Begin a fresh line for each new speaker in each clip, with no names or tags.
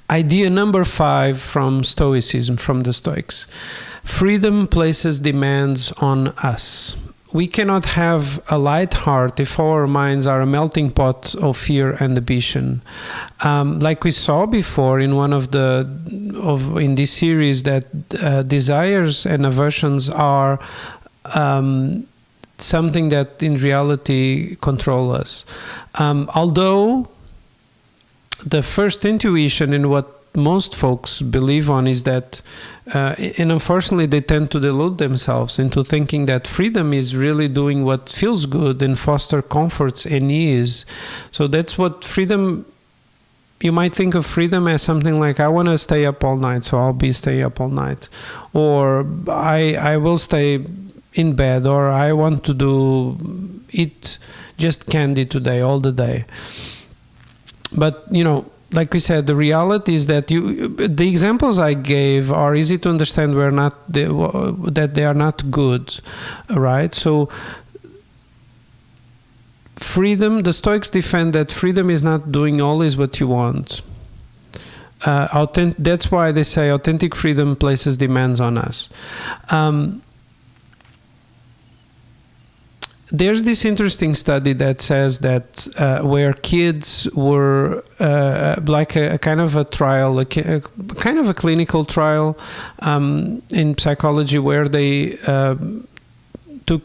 Idea number 5 from Stoicism, from the Stoics. Freedom places demands on us. We cannot have a light heart if our minds are a melting pot of fear and ambition. Like we saw before in one in this series, that desires and aversions are something that in reality control us. Although the first intuition in what most folks believe on is that, and unfortunately they tend to delude themselves into thinking that freedom is really doing what feels good and foster comforts and ease. So that's what freedom, you might think of freedom as something like, I want to stay up all night, so I'll be stay up all night. Or I will stay in bed, or I want to eat just candy today, all the day. But, like we said, the reality is that the examples I gave are easy to understand. That they are not good, right? So freedom, the Stoics defend that freedom is not doing always what you want. That's why they say authentic freedom places demands on us. There's this interesting study that says that where kids were like a kind of a trial, kind of a clinical trial in psychology, where they took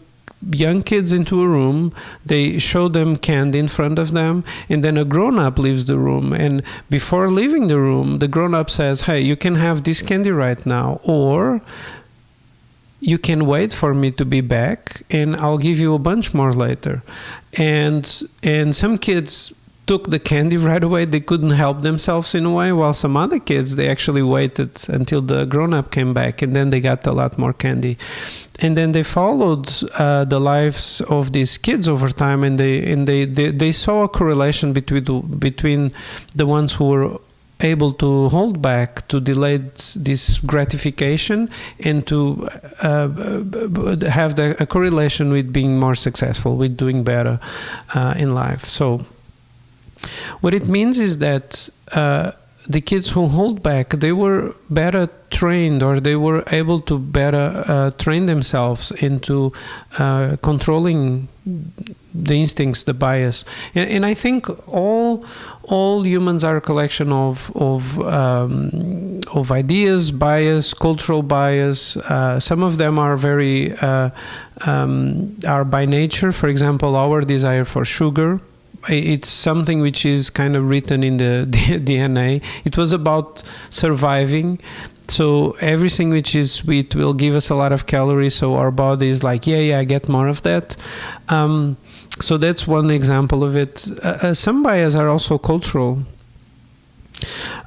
young kids into a room, they showed them candy in front of them, and then a grown-up leaves the room. And before leaving the room, the grown-up says, hey, you can have this candy right now, or you can wait for me to be back and I'll give you a bunch more later. And some kids took the candy right away. They couldn't help themselves in a way, while some other kids, they actually waited until the grown-up came back, and then they got a lot more candy. And then they followed the lives of these kids over time, and they saw a correlation between the ones who were able to hold back, to delay this gratification, and to have a correlation with being more successful, with doing better in life. So what it means is that the kids who hold back, they were better trained, or they were able to better train themselves into controlling the instincts, the bias. And I think all humans are a collection of ideas, bias, cultural bias. Some of them are very are by nature. For example, our desire for sugar. It's something which is kind of written in the DNA. It was about surviving. So everything which is sweet will give us a lot of calories. So our body is like, yeah, I get more of that. So that's one example of it. Some biases are also cultural.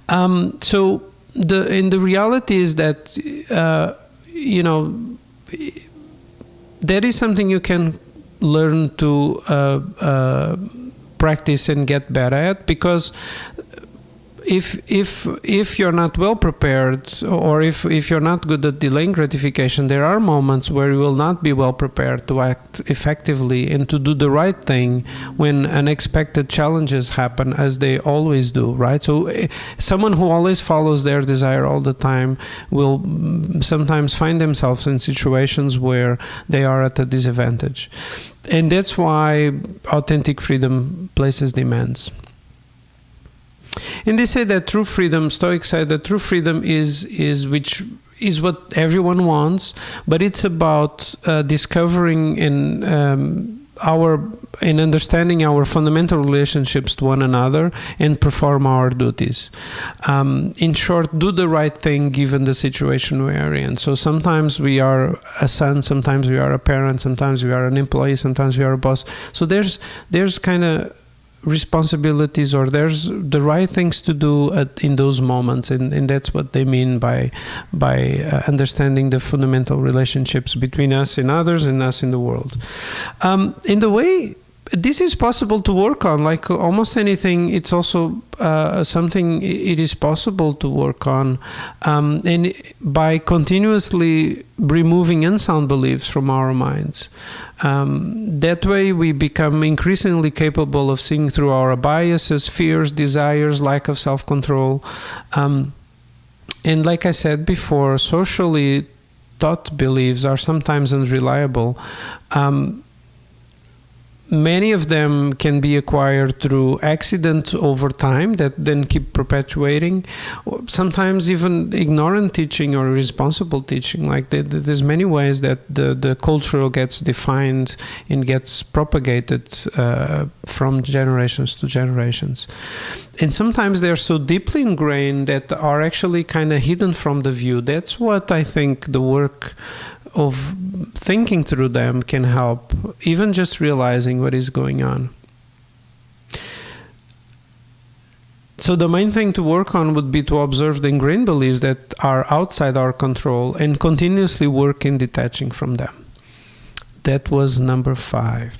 So the reality is that that is something you can learn to practice and get better at, because if you're not well prepared, or if you're not good at delaying gratification, there are moments where you will not be well prepared to act effectively and to do the right thing when unexpected challenges happen, as they always do, right? So someone who always follows their desire all the time will sometimes find themselves in situations where they are at a disadvantage. And that's why authentic freedom places demands. And they say that true freedom, Stoics say that true freedom is what everyone wants, but it's about discovering and understanding our fundamental relationships to one another and perform our duties. In short, do the right thing given the situation we are in. So sometimes we are a son, sometimes we are a parent, sometimes we are an employee, sometimes we are a boss. So there's kind of responsibilities, or there's the right things to do in those moments, and that's what they mean by understanding the fundamental relationships between us and others and us in the world. In the way this is possible to work on, like almost anything. It's also something it is possible to work on, and by continuously removing unsound beliefs from our minds. That way we become increasingly capable of seeing through our biases, fears, desires, lack of self-control. And like I said before, socially taught beliefs are sometimes unreliable. Many of them can be acquired through accident over time that then keep perpetuating. Sometimes even ignorant teaching or irresponsible teaching. Like there's many ways that the culture gets defined and gets propagated from generations to generations. And sometimes they're so deeply ingrained that are actually kind of hidden from the view. That's what I think the work of thinking through them can help, even just realizing what is going on. So the main thing to work on would be to observe the ingrained beliefs that are outside our control and continuously work in detaching from them. That was number 5.